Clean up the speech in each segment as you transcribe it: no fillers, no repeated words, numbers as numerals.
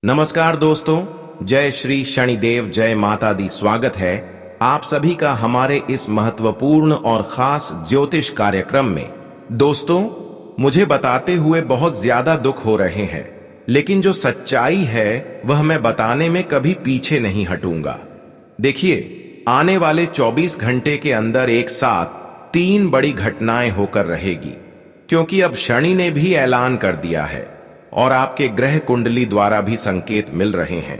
नमस्कार दोस्तों, जय श्री शनिदेव, जय माता दी। स्वागत है आप सभी का हमारे इस महत्वपूर्ण और खास ज्योतिष कार्यक्रम में। दोस्तों, मुझे बताते हुए बहुत ज्यादा दुख हो रहे हैं, लेकिन जो सच्चाई है वह मैं बताने में कभी पीछे नहीं हटूंगा। देखिए, आने वाले 24 घंटे के अंदर एक साथ 3 बड़ी घटनाएं होकर रहेगी, क्योंकि अब शनि ने भी ऐलान कर दिया है और आपके ग्रह कुंडली द्वारा भी संकेत मिल रहे हैं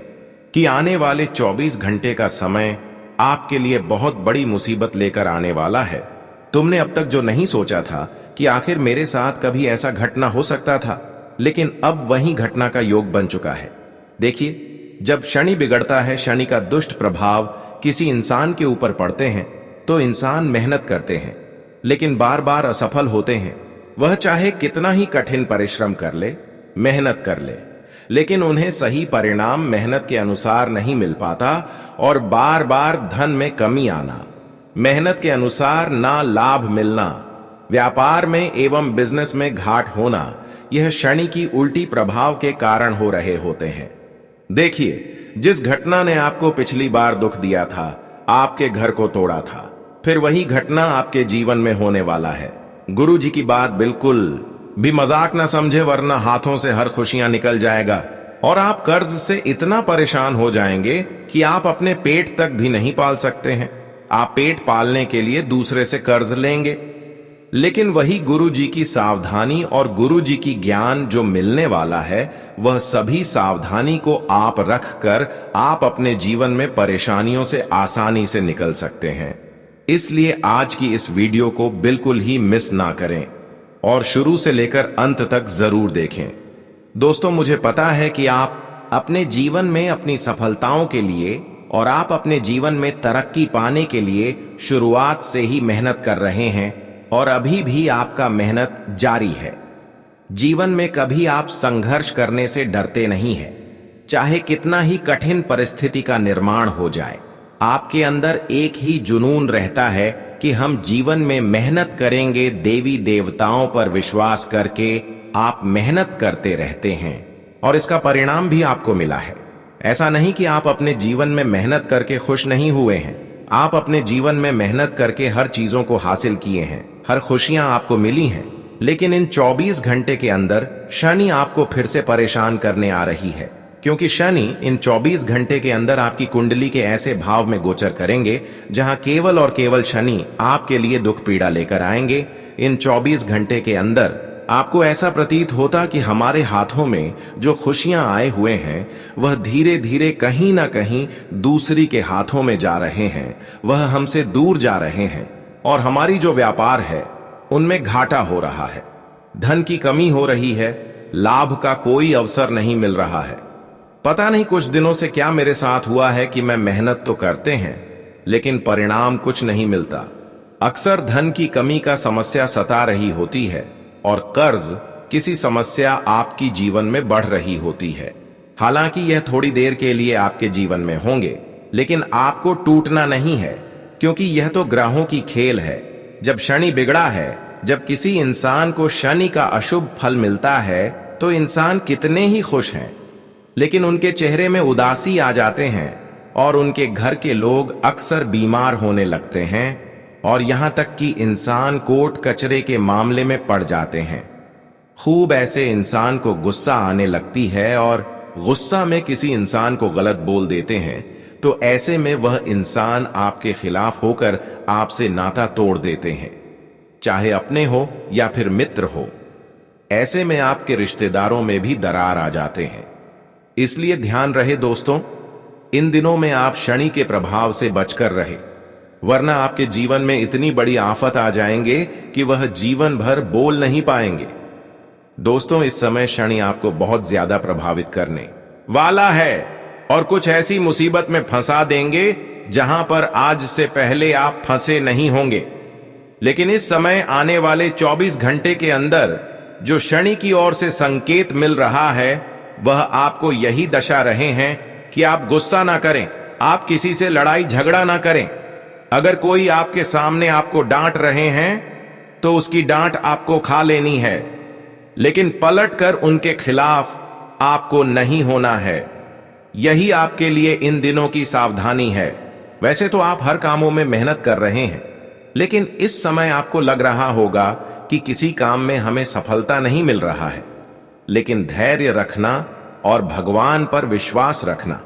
कि आने वाले 24 घंटे का समय आपके लिए बहुत बड़ी मुसीबत लेकर आने वाला है। तुमने अब तक जो नहीं सोचा था कि आखिर मेरे साथ कभी ऐसा घटना हो सकता था, लेकिन अब वही घटना का योग बन चुका है। देखिए, जब शनि बिगड़ता है, शनि का दुष्ट प्रभाव किसी इंसान के ऊपर पड़ते हैं तो इंसान मेहनत करते हैं, लेकिन बार बार असफल होते हैं। वह चाहे कितना ही कठिन परिश्रम कर ले, मेहनत कर ले, लेकिन उन्हें सही परिणाम मेहनत के अनुसार नहीं मिल पाता और बार बार धन में कमी आना, मेहनत के अनुसार ना लाभ मिलना, व्यापार में एवं बिजनेस में घाट होना, यह शनि की उल्टी प्रभाव के कारण हो रहे होते हैं। देखिए, जिस घटना ने आपको पिछली बार दुख दिया था, आपके घर को तोड़ा था, फिर वही घटना आपके जीवन में होने वाला है। गुरु जी की बात बिल्कुल भी मजाक ना समझे, वरना हाथों से हर खुशियां निकल जाएगा और आप कर्ज से इतना परेशान हो जाएंगे कि आप अपने पेट तक भी नहीं पाल सकते हैं। आप पेट पालने के लिए दूसरे से कर्ज लेंगे, लेकिन वही गुरु जी की सावधानी और गुरु जी की ज्ञान जो मिलने वाला है, वह सभी सावधानी को आप रखकर आप अपने जीवन में परेशानियों से आसानी से निकल सकते हैं। इसलिए आज की इस वीडियो को बिल्कुल ही मिस ना करें और शुरू से लेकर अंत तक जरूर देखें। दोस्तों, मुझे पता है कि आप अपने जीवन में अपनी सफलताओं के लिए और आप अपने जीवन में तरक्की पाने के लिए शुरुआत से ही मेहनत कर रहे हैं और अभी भी आपका मेहनत जारी है। जीवन में कभी आप संघर्ष करने से डरते नहीं हैं, चाहे कितना ही कठिन परिस्थिति का निर्माण हो जाए। आपके अंदर एक ही जुनून रहता है कि हम जीवन में मेहनत करेंगे। देवी देवताओं पर विश्वास करके आप मेहनत करते रहते हैं और इसका परिणाम भी आपको मिला है। ऐसा नहीं कि आप अपने जीवन में मेहनत करके खुश नहीं हुए हैं। आप अपने जीवन में मेहनत करके हर चीजों को हासिल किए हैं, हर खुशियां आपको मिली हैं, लेकिन इन 24 घंटे के अंदर शनि आपको फिर से परेशान करने आ रही है, क्योंकि शनि इन 24 घंटे के अंदर आपकी कुंडली के ऐसे भाव में गोचर करेंगे जहां केवल और केवल शनि आपके लिए दुख पीड़ा लेकर आएंगे। इन 24 घंटे के अंदर आपको ऐसा प्रतीत होता कि हमारे हाथों में जो खुशियां आए हुए हैं, वह धीरे धीरे कहीं ना कहीं दूसरी के हाथों में जा रहे हैं, वह हमसे दूर जा रहे हैं और हमारी जो व्यापार है उनमें घाटा हो रहा है, धन की कमी हो रही है, लाभ का कोई अवसर नहीं मिल रहा है। पता नहीं कुछ दिनों से क्या मेरे साथ हुआ है कि मैं मेहनत तो करते हैं, लेकिन परिणाम कुछ नहीं मिलता। अक्सर धन की कमी का समस्या सता रही होती है और कर्ज किसी समस्या आपकी जीवन में बढ़ रही होती है। हालांकि यह थोड़ी देर के लिए आपके जीवन में होंगे, लेकिन आपको टूटना नहीं है, क्योंकि यह तो ग्रहों की खेल है। जब शनि बिगड़ा है, जब किसी इंसान को शनि का अशुभ फल मिलता है, तो इंसान कितने ही खुश हैं, लेकिन उनके चेहरे में उदासी आ जाते हैं और उनके घर के लोग अक्सर बीमार होने लगते हैं और यहां तक कि इंसान कोर्ट कचरे के मामले में पड़ जाते हैं। खूब ऐसे इंसान को गुस्सा आने लगती है और गुस्सा में किसी इंसान को गलत बोल देते हैं, तो ऐसे में वह इंसान आपके खिलाफ होकर आपसे नाता तोड़ देते हैं, चाहे अपने हो या फिर मित्र हो। ऐसे में आपके रिश्तेदारों में भी दरार आ जाते हैं। इसलिए ध्यान रहे दोस्तों, इन दिनों में आप शनि के प्रभाव से बचकर रहे, वरना आपके जीवन में इतनी बड़ी आफत आ जाएंगे कि वह जीवन भर बोल नहीं पाएंगे। दोस्तों, इस समय शनि आपको बहुत ज्यादा प्रभावित करने वाला है और कुछ ऐसी मुसीबत में फंसा देंगे जहां पर आज से पहले आप फंसे नहीं होंगे। लेकिन इस समय आने वाले 24 घंटे के अंदर जो शनि की ओर से संकेत मिल रहा है, वह आपको यही दशा रहे हैं कि आप गुस्सा ना करें, आप किसी से लड़ाई झगड़ा ना करें। अगर कोई आपके सामने आपको डांट रहे हैं तो उसकी डांट आपको खा लेनी है, लेकिन पलट कर उनके खिलाफ आपको नहीं होना है। यही आपके लिए इन दिनों की सावधानी है। वैसे तो आप हर कामों में मेहनत कर रहे हैं, लेकिन इस समय आपको लग रहा होगा कि किसी काम में हमें सफलता नहीं मिल रहा है। लेकिन धैर्य रखना और भगवान पर विश्वास रखना,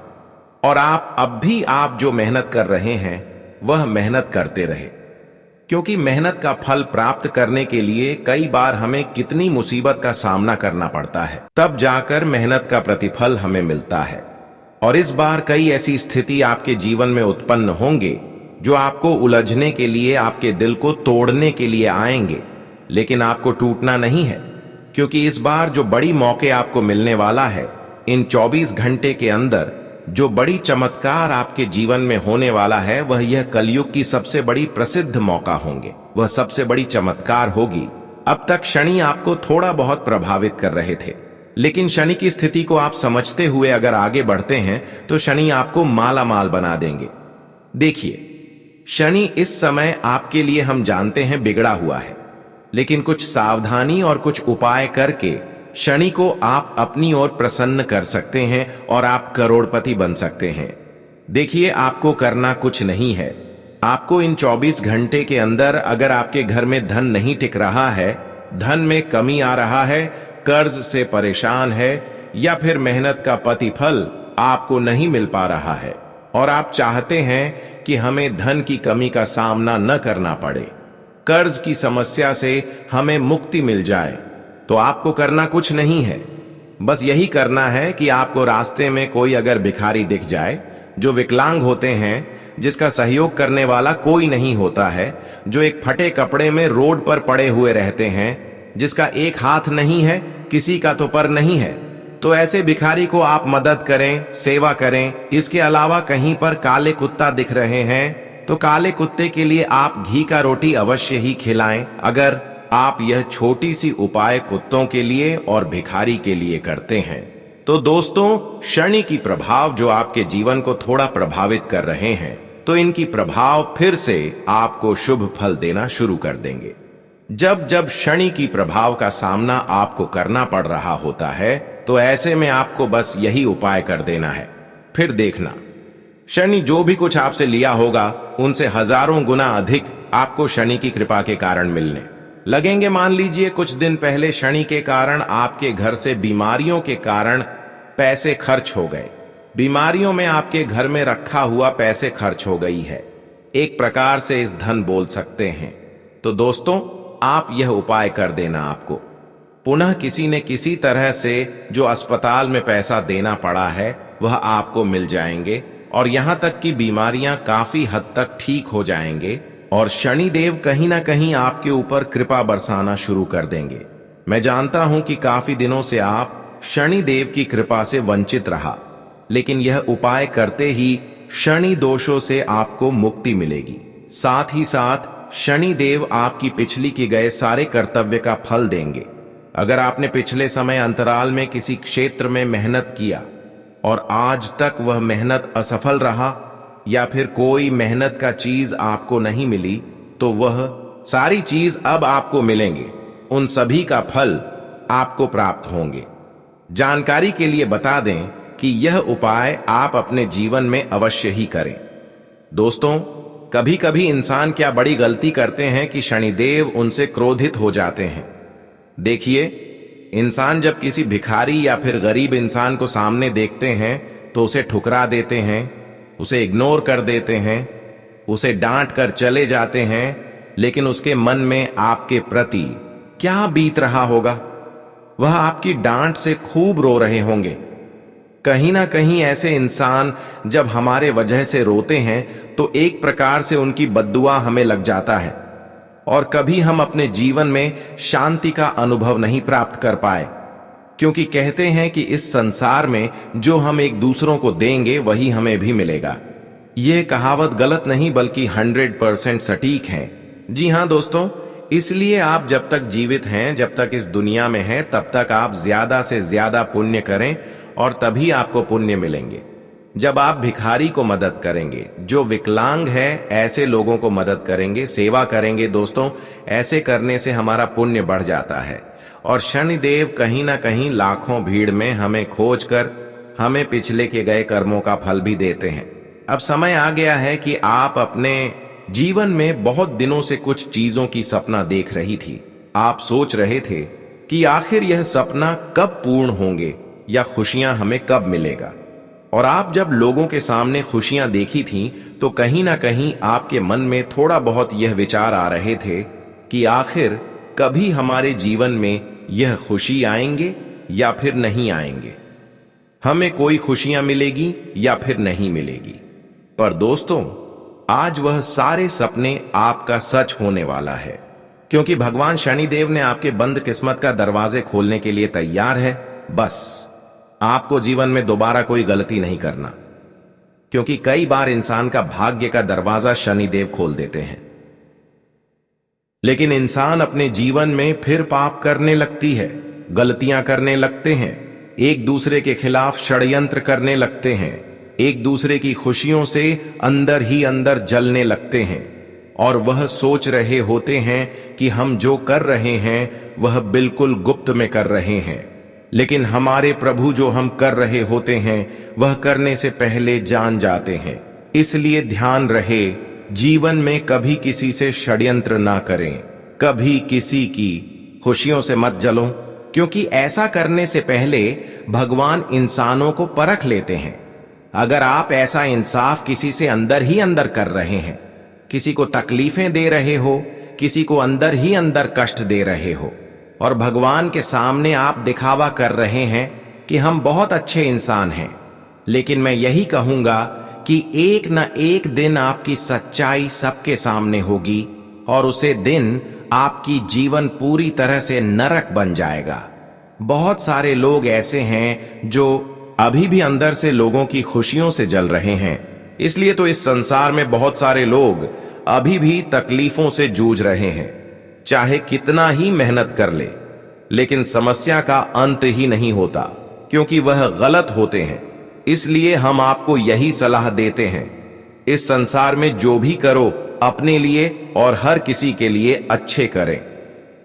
और अब भी आप जो मेहनत कर रहे हैं वह मेहनत करते रहे, क्योंकि मेहनत का फल प्राप्त करने के लिए कई बार हमें कितनी मुसीबत का सामना करना पड़ता है, तब जाकर मेहनत का प्रतिफल हमें मिलता है। और इस बार कई ऐसी स्थिति आपके जीवन में उत्पन्न होंगे जो आपको उलझने के लिए, आपके दिल को तोड़ने के लिए आएंगे, लेकिन आपको टूटना नहीं है, क्योंकि इस बार जो बड़ी मौके आपको मिलने वाला है, इन 24 घंटे के अंदर जो बड़ी चमत्कार आपके जीवन में होने वाला है, वह यह कलयुग की सबसे बड़ी प्रसिद्ध मौका होंगे, वह सबसे बड़ी चमत्कार होगी। अब तक शनि आपको थोड़ा बहुत प्रभावित कर रहे थे, लेकिन शनि की स्थिति को आप समझते हुए अगर आगे बढ़ते हैं तो शनि आपको माला माल बना देंगे। देखिए, शनि इस समय आपके लिए हम जानते हैं बिगड़ा हुआ है, लेकिन कुछ सावधानी और कुछ उपाय करके शनि को आप अपनी ओर प्रसन्न कर सकते हैं और आप करोड़पति बन सकते हैं। देखिए, आपको करना कुछ नहीं है। आपको इन 24 घंटे के अंदर अगर आपके घर में धन नहीं टिक रहा है, धन में कमी आ रहा है, कर्ज से परेशान है, या फिर मेहनत का प्रतिफल आपको नहीं मिल पा रहा है और आप चाहते हैं कि हमें धन की कमी का सामना न करना पड़े, कर्ज की समस्या से हमें मुक्ति मिल जाए, तो आपको करना कुछ नहीं है। बस यही करना है कि आपको रास्ते में कोई अगर भिखारी दिख जाए, जो विकलांग होते हैं, जिसका सहयोग करने वाला कोई नहीं होता है, जो एक फटे कपड़े में रोड पर पड़े हुए रहते हैं, जिसका एक हाथ नहीं है, किसी का तो पर नहीं है, तो ऐसे भिखारी को आप मदद करें, सेवा करें। इसके अलावा कहीं पर काले कुत्ता दिख रहे हैं तो काले कुत्ते के लिए आप घी का रोटी अवश्य ही खिलाएं। अगर आप यह छोटी सी उपाय कुत्तों के लिए और भिखारी के लिए करते हैं तो दोस्तों, शनि की प्रभाव जो आपके जीवन को थोड़ा प्रभावित कर रहे हैं, तो इनकी प्रभाव फिर से आपको शुभ फल देना शुरू कर देंगे। जब जब शनि की प्रभाव का सामना आपको करना पड़ रहा होता है, तो ऐसे में आपको बस यही उपाय कर देना है। फिर देखना, शनि जो भी कुछ आपसे लिया होगा, उनसे हजारों गुना अधिक आपको शनि की कृपा के कारण मिलने लगेंगे। मान लीजिए कुछ दिन पहले शनि के कारण आपके घर से बीमारियों के कारण पैसे खर्च हो गए, बीमारियों में आपके घर में रखा हुआ पैसे खर्च हो गई है, एक प्रकार से इस धन बोल सकते हैं। तो दोस्तों, आप यह उपाय कर देना, आपको पुनः किसी न किसी तरह से जो अस्पताल में पैसा देना पड़ा है वह आपको मिल जाएंगे, और यहां तक कि बीमारियां काफी हद तक ठीक हो जाएंगे, और शनि देव कहीं ना कहीं आपके ऊपर कृपा बरसाना शुरू कर देंगे। मैं जानता हूं कि काफी दिनों से आप शनि देव की कृपा से वंचित रहा, लेकिन यह उपाय करते ही शनि दोषों से आपको मुक्ति मिलेगी। साथ ही साथ शनि देव आपकी पिछली की गए सारे कर्तव्य का फल देंगे। अगर आपने पिछले समय अंतराल में किसी क्षेत्र में मेहनत किया और आज तक वह मेहनत असफल रहा, या फिर कोई मेहनत का चीज आपको नहीं मिली, तो वह सारी चीज अब आपको मिलेंगे। उन सभी का फल आपको प्राप्त होंगे। जानकारी के लिए बता दें कि यह उपाय आप अपने जीवन में अवश्य ही करें। दोस्तों, कभी कभी इंसान क्या बड़ी गलती करते हैं कि शनिदेव उनसे क्रोधित हो जाते हैं। देखिए, इंसान जब किसी भिखारी या फिर गरीब इंसान को सामने देखते हैं तो उसे ठुकरा देते हैं, उसे इग्नोर कर देते हैं, उसे डांट कर चले जाते हैं, लेकिन उसके मन में आपके प्रति क्या बीत रहा होगा? वह आपकी डांट से खूब रो रहे होंगे। कहीं ना कहीं ऐसे इंसान जब हमारे वजह से रोते हैं तो एक प्रकार से उनकी बद्दुआ हमें लग जाता है, और कभी हम अपने जीवन में शांति का अनुभव नहीं प्राप्त कर पाए, क्योंकि कहते हैं कि इस संसार में जो हम एक दूसरों को देंगे वही हमें भी मिलेगा। यह कहावत गलत नहीं बल्कि 100% सटीक है। जी हां दोस्तों, इसलिए आप जब तक जीवित हैं, जब तक इस दुनिया में हैं, तब तक आप ज्यादा से ज्यादा पुण्य करें, और तभी आपको पुण्य मिलेंगे। जब आप भिखारी को मदद करेंगे, जो विकलांग है, ऐसे लोगों को मदद करेंगे, सेवा करेंगे, दोस्तों ऐसे करने से हमारा पुण्य बढ़ जाता है। और शनिदेव कहीं ना कहीं लाखों भीड़ में हमें खोज कर हमें पिछले के गए कर्मों का फल भी देते हैं। अब समय आ गया है कि आप अपने जीवन में बहुत दिनों से कुछ चीजों की सपना देख रही थी। आप सोच रहे थे कि आखिर यह सपना कब पूर्ण होंगे या खुशियां हमें कब मिलेगा। और आप जब लोगों के सामने खुशियां देखी थीं तो कहीं ना कहीं आपके मन में थोड़ा बहुत यह विचार आ रहे थे कि आखिर कभी हमारे जीवन में यह खुशी आएंगे या फिर नहीं आएंगे, हमें कोई खुशियां मिलेगी या फिर नहीं मिलेगी। पर दोस्तों, आज वह सारे सपने आपका सच होने वाला है, क्योंकि भगवान शनिदेव ने आपके बंद किस्मत का दरवाजे खोलने के लिए तैयार है। बस आपको जीवन में दोबारा कोई गलती नहीं करना, क्योंकि कई बार इंसान का भाग्य का दरवाजा शनिदेव खोल देते हैं, लेकिन इंसान अपने जीवन में फिर पाप करने लगती है, गलतियां करने लगते हैं, एक दूसरे के खिलाफ षड्यंत्र करने लगते हैं, एक दूसरे की खुशियों से अंदर ही अंदर जलने लगते हैं और वह सोच रहे होते हैं कि हम जो कर रहे हैं वह बिल्कुल गुप्त में कर रहे हैं, लेकिन हमारे प्रभु जो हम कर रहे होते हैं वह करने से पहले जान जाते हैं। इसलिए ध्यान रहे, जीवन में कभी किसी से षड्यंत्र ना करें, कभी किसी की खुशियों से मत जलो, क्योंकि ऐसा करने से पहले भगवान इंसानों को परख लेते हैं। अगर आप ऐसा इंसाफ किसी से अंदर ही अंदर कर रहे हैं, किसी को तकलीफें दे रहे हो, किसी को अंदर ही अंदर कष्ट दे रहे हो और भगवान के सामने आप दिखावा कर रहे हैं कि हम बहुत अच्छे इंसान हैं, लेकिन मैं यही कहूंगा कि एक न एक दिन आपकी सच्चाई सबके सामने होगी और उसे दिन आपकी जीवन पूरी तरह से नरक बन जाएगा। बहुत सारे लोग ऐसे हैं जो अभी भी अंदर से लोगों की खुशियों से जल रहे हैं, इसलिए तो इस संसार में बहुत सारे लोग अभी भी तकलीफों से जूझ रहे हैं, चाहे कितना ही मेहनत कर ले, लेकिन समस्या का अंत ही नहीं होता, क्योंकि वह गलत होते हैं। इसलिए हम आपको यही सलाह देते हैं, इस संसार में जो भी करो अपने लिए और हर किसी के लिए अच्छे करें।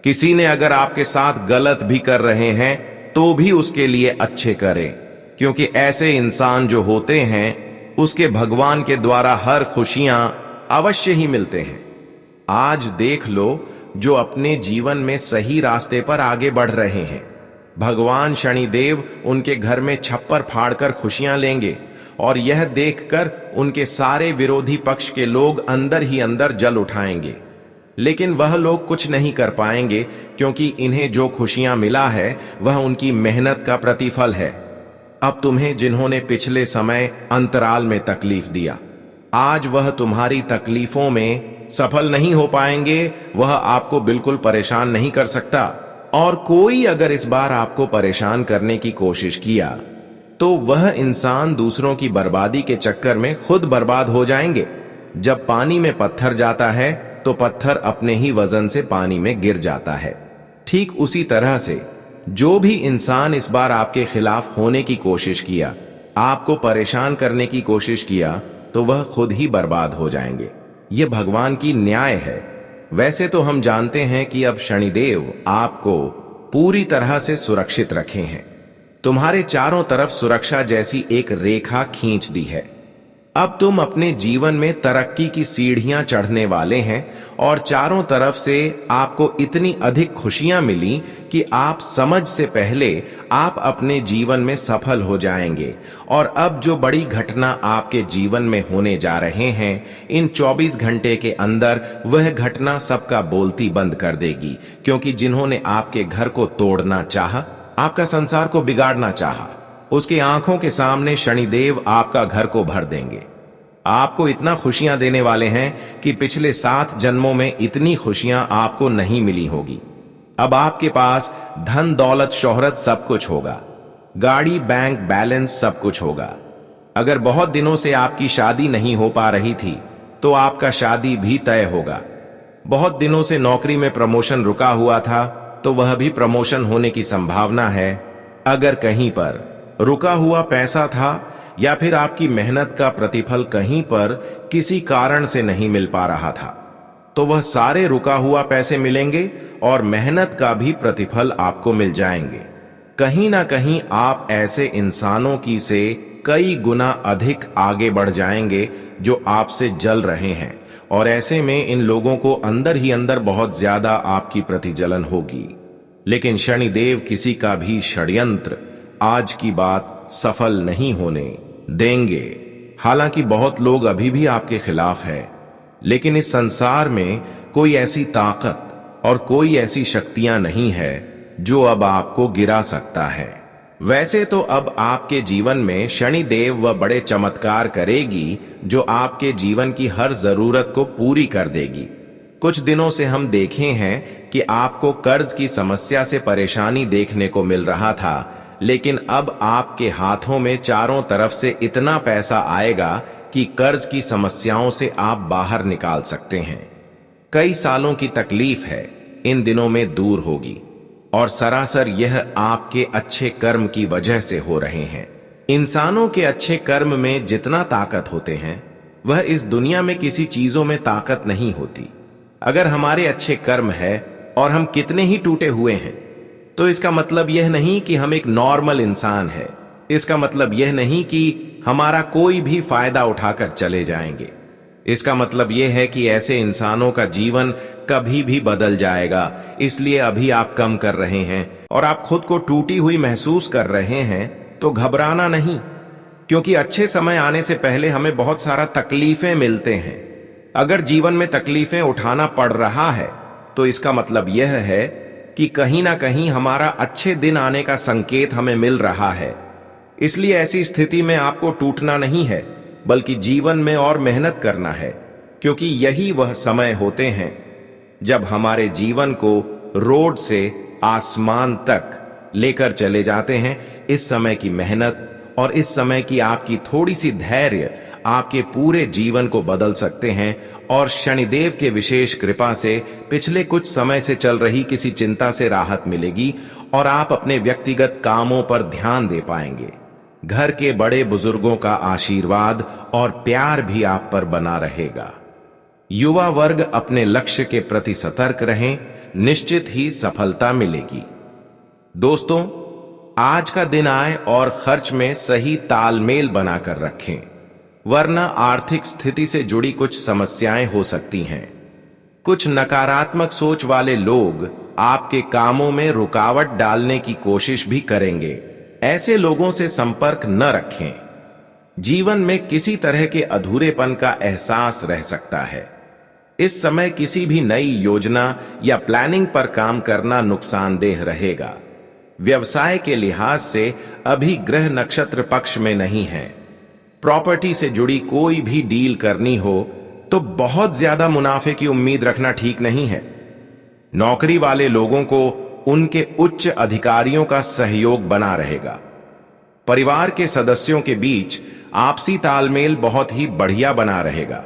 किसी ने अगर आपके साथ गलत भी कर रहे हैं तो भी उसके लिए अच्छे करें, क्योंकि ऐसे इंसान जो होते हैं उसके भगवान के द्वारा हर खुशियां अवश्य ही मिलते हैं। आज देख लो जो अपने जीवन में सही रास्ते पर आगे बढ़ रहे हैं, भगवान शनिदेव उनके घर में छप्पर फाड़कर खुशियां लेंगे और यह देखकर उनके सारे विरोधी पक्ष के लोग अंदर ही अंदर जल उठाएंगे, लेकिन वह लोग कुछ नहीं कर पाएंगे, क्योंकि इन्हें जो खुशियां मिला है वह उनकी मेहनत का प्रतिफल है। अब तुम्हें जिन्होंने पिछले समय अंतराल में तकलीफ दिया, आज वह तुम्हारी तकलीफों में सफल नहीं हो पाएंगे, वह आपको बिल्कुल परेशान नहीं कर सकता। और कोई अगर इस बार आपको परेशान करने की कोशिश किया तो वह इंसान दूसरों की बर्बादी के चक्कर में खुद बर्बाद हो जाएंगे। जब पानी में पत्थर जाता है तो पत्थर अपने ही वजन से पानी में गिर जाता है। ठीक उसी तरह से जो भी इंसान इस बार आपके खिलाफ होने की कोशिश किया, आपको परेशान करने की कोशिश किया, तो वह खुद ही बर्बाद हो जाएंगे। यह भगवान की न्याय है। वैसे तो हम जानते हैं कि अब शनिदेव आपको पूरी तरह से सुरक्षित रखे हैं, तुम्हारे चारों तरफ सुरक्षा जैसी एक रेखा खींच दी है। अब तुम अपने जीवन में तरक्की की सीढ़ियां चढ़ने वाले हैं और चारों तरफ से आपको इतनी अधिक खुशियां मिली कि आप समझ से पहले आप अपने जीवन में सफल हो जाएंगे। और अब जो बड़ी घटना आपके जीवन में होने जा रहे हैं, इन 24 घंटे के अंदर वह घटना सबका बोलती बंद कर देगी, क्योंकि जिन्होंने आपके घर को तोड़ना चाहा, आपका संसार को बिगाड़ना चाहा, उसकी आंखों के सामने शनिदेव आपका घर को भर देंगे। आपको इतना खुशियां देने वाले हैं कि पिछले 7 जन्मों में इतनी खुशियां आपको नहीं मिली होगी। अब आपके पास धन दौलत शोहरत सब कुछ होगा, गाड़ी बैंक बैलेंस सब कुछ होगा। अगर बहुत दिनों से आपकी शादी नहीं हो पा रही थी तो आपका शादी भी तय होगा। बहुत दिनों से नौकरी में प्रमोशन रुका हुआ था तो वह भी प्रमोशन होने की संभावना है। अगर कहीं पर रुका हुआ पैसा था या फिर आपकी मेहनत का प्रतिफल कहीं पर किसी कारण से नहीं मिल पा रहा था, तो वह सारे रुका हुआ पैसे मिलेंगे और मेहनत का भी प्रतिफल आपको मिल जाएंगे। कहीं ना कहीं आप ऐसे इंसानों की से कई गुना अधिक आगे बढ़ जाएंगे जो आपसे जल रहे हैं, और ऐसे में इन लोगों को अंदर ही अंदर बहुत ज्यादा आपकी प्रतिजलन होगी। लेकिन शनिदेव किसी का भी षड्यंत्र आज की बात सफल नहीं होने देंगे। हालांकि बहुत लोग अभी भी आपके खिलाफ है, लेकिन इस संसार में कोई ऐसी ताकत और कोई ऐसी शक्तियां नहीं है जो अब आपको गिरा सकता है। वैसे तो अब आपके जीवन में शनिदेव वह बड़े चमत्कार करेगी जो आपके जीवन की हर जरूरत को पूरी कर देगी। कुछ दिनों से हम देखे हैं कि आपको कर्ज की समस्या से परेशानी देखने को मिल रहा था, लेकिन अब आपके हाथों में चारों तरफ से इतना पैसा आएगा कि कर्ज की समस्याओं से आप बाहर निकाल सकते हैं। कई सालों की तकलीफ है इन दिनों में दूर होगी, और सरासर यह आपके अच्छे कर्म की वजह से हो रहे हैं। इंसानों के अच्छे कर्म में जितना ताकत होते हैं, वह इस दुनिया में किसी चीजों में ताकत नहीं होती। अगर हमारे अच्छे कर्म है और हम कितने ही टूटे हुए हैं, तो इसका मतलब यह नहीं कि हम एक नॉर्मल इंसान है। इसका मतलब यह नहीं कि हमारा कोई भी फायदा उठाकर चले जाएंगे। इसका मतलब यह है कि ऐसे इंसानों का जीवन कभी भी बदल जाएगा। इसलिए अभी आप कम कर रहे हैं और आप खुद को टूटी हुई महसूस कर रहे हैं, तो घबराना नहीं, क्योंकि अच्छे समय आने से पहले हमें बहुत सारा तकलीफें मिलते हैं। अगर जीवन में तकलीफें उठाना पड़ रहा है, तो इसका मतलब यह है कि कहीं ना कहीं हमारा अच्छे दिन आने का संकेत हमें मिल रहा है। इसलिए ऐसी स्थिति में आपको टूटना नहीं है, बल्कि जीवन में और मेहनत करना है, क्योंकि यही वह समय होते हैं जब हमारे जीवन को रोड से आसमान तक लेकर चले जाते हैं। इस समय की मेहनत और इस समय की आपकी थोड़ी सी धैर्य आपके पूरे जीवन को बदल सकते हैं, और शनिदेव के विशेष कृपा से पिछले कुछ समय से चल रही किसी चिंता से राहत मिलेगी और आप अपने व्यक्तिगत कामों पर ध्यान दे पाएंगे। घर के बड़े बुजुर्गों का आशीर्वाद और प्यार भी आप पर बना रहेगा। युवा वर्ग अपने लक्ष्य के प्रति सतर्क रहें, निश्चित ही सफलता मिलेगी। दोस्तों, आज का दिन आय और खर्च में सही तालमेल बनाकर रखें, वरना आर्थिक स्थिति से जुड़ी कुछ समस्याएं हो सकती हैं। कुछ नकारात्मक सोच वाले लोग आपके कामों में रुकावट डालने की कोशिश भी करेंगे। ऐसे लोगों से संपर्क न रखें। जीवन में किसी तरह के अधूरेपन का एहसास रह सकता है। इस समय किसी भी नई योजना या प्लानिंग पर काम करना नुकसानदेह रहेगा। व्यवसाय के लिहाज से अभी ग्रह नक्षत्र पक्ष में नहीं है। प्रॉपर्टी से जुड़ी कोई भी डील करनी हो तो बहुत ज्यादा मुनाफे की उम्मीद रखना ठीक नहीं है। नौकरी वाले लोगों को उनके उच्च अधिकारियों का सहयोग बना रहेगा। परिवार के सदस्यों के बीच आपसी तालमेल बहुत ही बढ़िया बना रहेगा।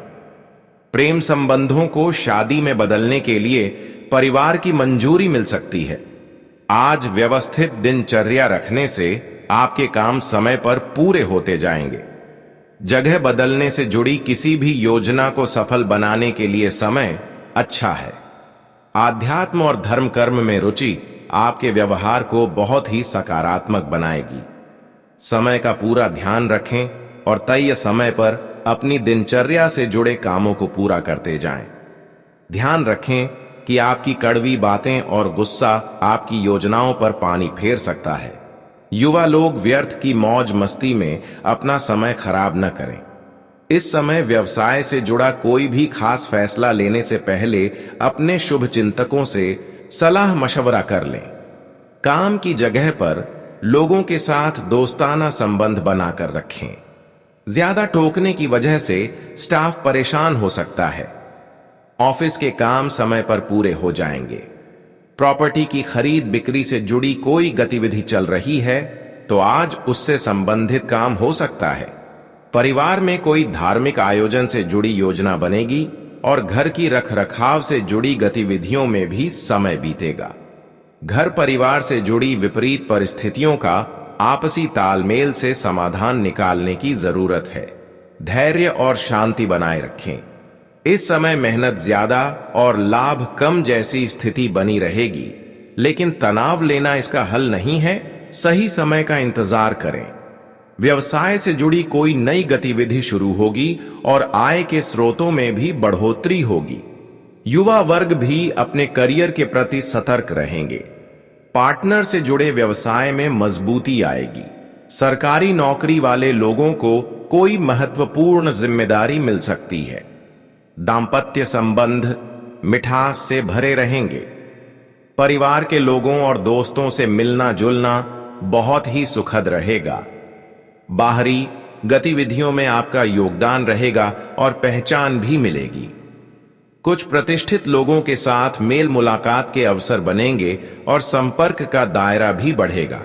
प्रेम संबंधों को शादी में बदलने के लिए परिवार की मंजूरी मिल सकती है। आज व्यवस्थित दिनचर्या रखने से आपके काम समय पर पूरे होते जाएंगे। जगह बदलने से जुड़ी किसी भी योजना को सफल बनाने के लिए समय अच्छा है। आध्यात्म और धर्म कर्म में रुचि आपके व्यवहार को बहुत ही सकारात्मक बनाएगी। समय का पूरा ध्यान रखें और तय समय पर अपनी दिनचर्या से जुड़े कामों को पूरा करते जाएं। ध्यान रखें कि आपकी कड़वी बातें और गुस्सा आपकी योजनाओं पर पानी फेर सकता है। युवा लोग व्यर्थ की मौज मस्ती में अपना समय खराब न करें। इस समय व्यवसाय से जुड़ा कोई भी खास फैसला लेने से पहले अपने शुभ चिंतकों से सलाह मशवरा कर लें। काम की जगह पर लोगों के साथ दोस्ताना संबंध बनाकर रखें। ज्यादा टोकने की वजह से स्टाफ परेशान हो सकता है। ऑफिस के काम समय पर पूरे हो जाएंगे। प्रॉपर्टी की खरीद बिक्री से जुड़ी कोई गतिविधि चल रही है तो आज उससे संबंधित काम हो सकता है। परिवार में कोई धार्मिक आयोजन से जुड़ी योजना बनेगी और घर की रखरखाव से जुड़ी गतिविधियों में भी समय बीतेगा। घर परिवार से जुड़ी विपरीत परिस्थितियों का आपसी तालमेल से समाधान निकालने की जरूरत है। धैर्य और शांति बनाए रखें। इस समय मेहनत ज्यादा और लाभ कम जैसी स्थिति बनी रहेगी, लेकिन तनाव लेना इसका हल नहीं है। सही समय का इंतजार करें। व्यवसाय से जुड़ी कोई नई गतिविधि शुरू होगी और आय के स्रोतों में भी बढ़ोतरी होगी। युवा वर्ग भी अपने करियर के प्रति सतर्क रहेंगे। पार्टनर से जुड़े व्यवसाय में मजबूती आएगी। सरकारी नौकरी वाले लोगों को कोई महत्वपूर्ण जिम्मेदारी मिल सकती है। दांपत्य संबंध मिठास से भरे रहेंगे। परिवार के लोगों और दोस्तों से मिलना जुलना बहुत ही सुखद रहेगा। बाहरी गतिविधियों में आपका योगदान रहेगा और पहचान भी मिलेगी। कुछ प्रतिष्ठित लोगों के साथ मेल मुलाकात के अवसर बनेंगे और संपर्क का दायरा भी बढ़ेगा।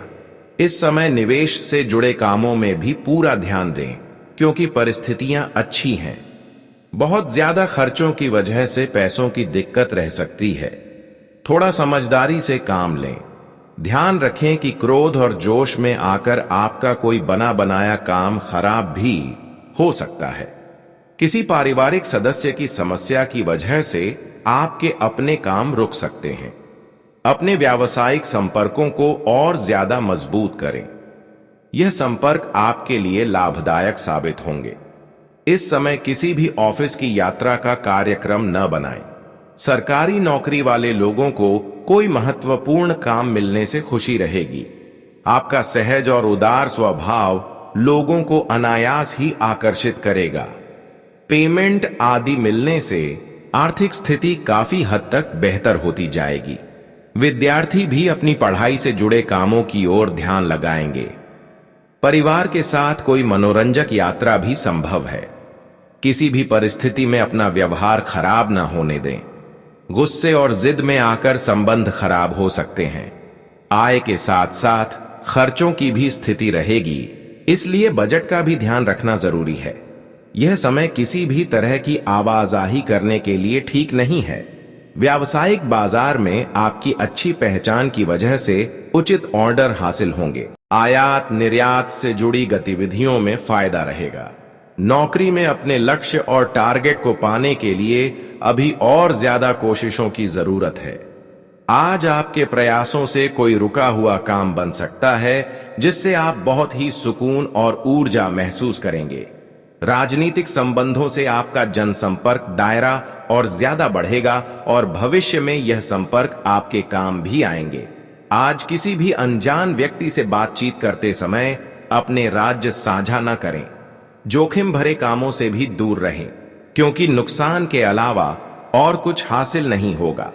इस समय निवेश से जुड़े कामों में भी पूरा ध्यान दें, क्योंकि परिस्थितियां अच्छी हैं। बहुत ज्यादा खर्चों की वजह से पैसों की दिक्कत रह सकती है। थोड़ा समझदारी से काम लें। ध्यान रखें कि क्रोध और जोश में आकर आपका कोई बना बनाया काम खराब भी हो सकता है। किसी पारिवारिक सदस्य की समस्या की वजह से आपके अपने काम रुक सकते हैं। अपने व्यावसायिक संपर्कों को और ज्यादा मजबूत करें। यह संपर्क आपके लिए लाभदायक साबित होंगे। इस समय किसी भी ऑफिस की यात्रा का कार्यक्रम न बनाएं। सरकारी नौकरी वाले लोगों को कोई महत्वपूर्ण काम मिलने से खुशी रहेगी। आपका सहज और उदार स्वभाव लोगों को अनायास ही आकर्षित करेगा। पेमेंट आदि मिलने से आर्थिक स्थिति काफी हद तक बेहतर होती जाएगी। विद्यार्थी भी अपनी पढ़ाई से जुड़े कामों की ओर ध्यान लगाएंगे। परिवार के साथ कोई मनोरंजक यात्रा भी संभव है। किसी भी परिस्थिति में अपना व्यवहार खराब ना होने दें। गुस्से और जिद में आकर संबंध खराब हो सकते हैं। आय के साथ साथ खर्चों की भी स्थिति रहेगी, इसलिए बजट का भी ध्यान रखना जरूरी है। यह समय किसी भी तरह की आवाजाही करने के लिए ठीक नहीं है। व्यावसायिक बाजार में आपकी अच्छी पहचान की वजह से उचित ऑर्डर हासिल होंगे। आयात निर्यात से जुड़ी गतिविधियों में फायदा रहेगा। नौकरी में अपने लक्ष्य और टारगेट को पाने के लिए अभी और ज्यादा कोशिशों की जरूरत है। आज आपके प्रयासों से कोई रुका हुआ काम बन सकता है, जिससे आप बहुत ही सुकून और ऊर्जा महसूस करेंगे। राजनीतिक संबंधों से आपका जनसंपर्क दायरा और ज्यादा बढ़ेगा और भविष्य में यह संपर्क आपके काम भी आएंगे। आज किसी भी अनजान व्यक्ति से बातचीत करते समय अपने राज्य साझा न करें। जोखिम भरे कामों से भी दूर रहें, क्योंकि नुकसान के अलावा और कुछ हासिल नहीं होगा।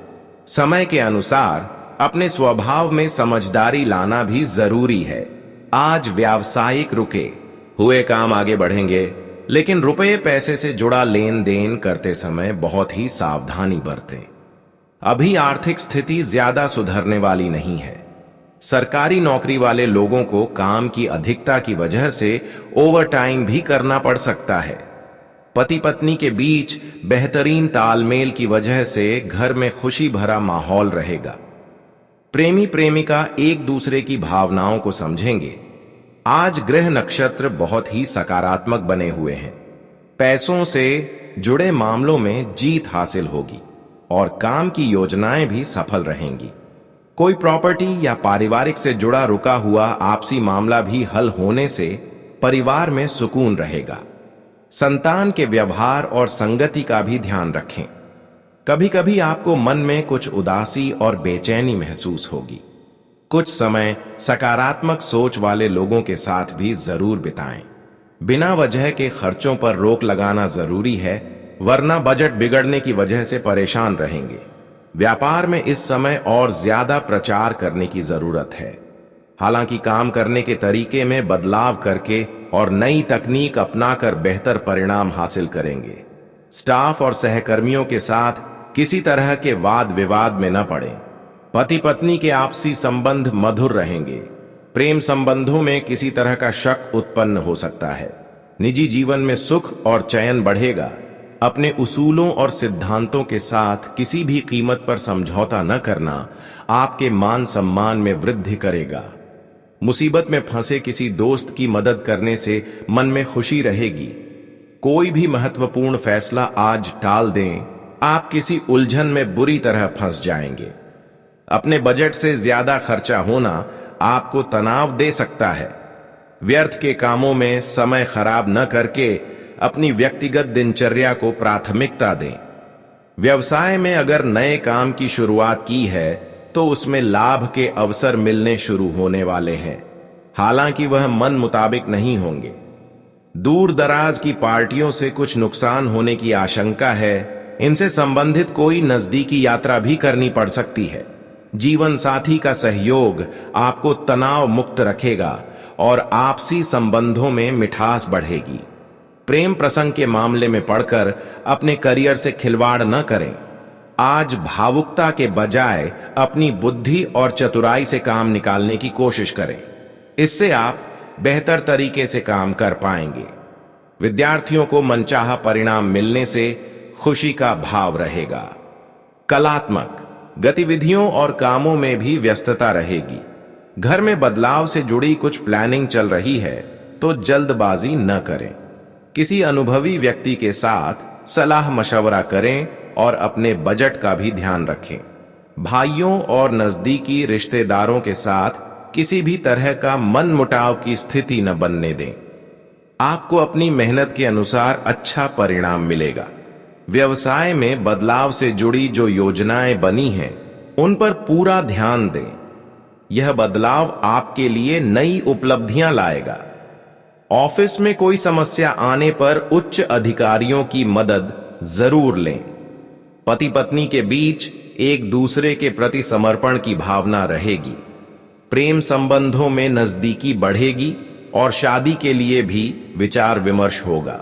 समय के अनुसार अपने स्वभाव में समझदारी लाना भी जरूरी है। आज व्यावसायिक रुके हुए काम आगे बढ़ेंगे, लेकिन रुपये पैसे से जुड़ा लेन देन करते समय बहुत ही सावधानी बरतें। अभी आर्थिक स्थिति ज्यादा सुधरने वाली नहीं है। सरकारी नौकरी वाले लोगों को काम की अधिकता की वजह से ओवर टाइम भी करना पड़ सकता है। पति पत्नी के बीच बेहतरीन तालमेल की वजह से घर में खुशी भरा माहौल रहेगा। प्रेमी प्रेमिका एक दूसरे की भावनाओं को समझेंगे। आज ग्रह नक्षत्र बहुत ही सकारात्मक बने हुए हैं। पैसों से जुड़े मामलों में जीत हासिल होगी और काम की योजनाएं भी सफल रहेंगी। कोई प्रॉपर्टी या पारिवारिक से जुड़ा रुका हुआ आपसी मामला भी हल होने से परिवार में सुकून रहेगा। संतान के व्यवहार और संगति का भी ध्यान रखें। कभी कभी आपको मन में कुछ उदासी और बेचैनी महसूस होगी। कुछ समय सकारात्मक सोच वाले लोगों के साथ भी जरूर बिताएं। बिना वजह के खर्चों पर रोक लगाना जरूरी है, वरना बजट बिगड़ने की वजह से परेशान रहेंगे। व्यापार में इस समय और ज्यादा प्रचार करने की जरूरत है। हालांकि काम करने के तरीके में बदलाव करके और नई तकनीक अपनाकर बेहतर परिणाम हासिल करेंगे। स्टाफ और सहकर्मियों के साथ किसी तरह के वाद विवाद में न पड़ें। पति पत्नी के आपसी संबंध मधुर रहेंगे। प्रेम संबंधों में किसी तरह का शक उत्पन्न हो सकता है। निजी जीवन में सुख और चयन बढ़ेगा। अपने उसूलों और सिद्धांतों के साथ किसी भी कीमत पर समझौता न करना आपके मान सम्मान में वृद्धि करेगा। मुसीबत में फंसे किसी दोस्त की मदद करने से मन में खुशी रहेगी। कोई भी महत्वपूर्ण फैसला आज टाल दें, आप किसी उलझन में बुरी तरह फंस जाएंगे। अपने बजट से ज्यादा खर्चा होना आपको तनाव दे सकता है। व्यर्थ के कामों में समय खराब न करके अपनी व्यक्तिगत दिनचर्या को प्राथमिकता दें। व्यवसाय में अगर नए काम की शुरुआत की है तो उसमें लाभ के अवसर मिलने शुरू होने वाले हैं, हालांकि वह मन मुताबिक नहीं होंगे। दूर दराज की पार्टियों से कुछ नुकसान होने की आशंका है। इनसे संबंधित कोई नजदीकी यात्रा भी करनी पड़ सकती है। जीवन साथी का सहयोग आपको तनाव मुक्त रखेगा और आपसी संबंधों में मिठास बढ़ेगी। प्रेम प्रसंग के मामले में पड़कर अपने करियर से खिलवाड़ न करें। आज भावुकता के बजाय अपनी बुद्धि और चतुराई से काम निकालने की कोशिश करें। इससे आप बेहतर तरीके से काम कर पाएंगे। विद्यार्थियों को मनचाहा परिणाम मिलने से खुशी का भाव रहेगा। कलात्मक गतिविधियों और कामों में भी व्यस्तता रहेगी। घर में बदलाव से जुड़ी कुछ प्लानिंग चल रही है तो जल्दबाजी न करें। किसी अनुभवी व्यक्ति के साथ सलाह मशवरा करें और अपने बजट का भी ध्यान रखें। भाइयों और नजदीकी रिश्तेदारों के साथ किसी भी तरह का मनमुटाव की स्थिति न बनने दें। आपको अपनी मेहनत के अनुसार अच्छा परिणाम मिलेगा। व्यवसाय में बदलाव से जुड़ी जो योजनाएं बनी हैं, उन पर पूरा ध्यान दें। यह बदलाव आपके लिए नई उपलब्धियां लाएगा। ऑफिस में कोई समस्या आने पर उच्च अधिकारियों की मदद जरूर लें। पति पत्नी के बीच एक दूसरे के प्रति समर्पण की भावना रहेगी। प्रेम संबंधों में नजदीकी बढ़ेगी और शादी के लिए भी विचार विमर्श होगा।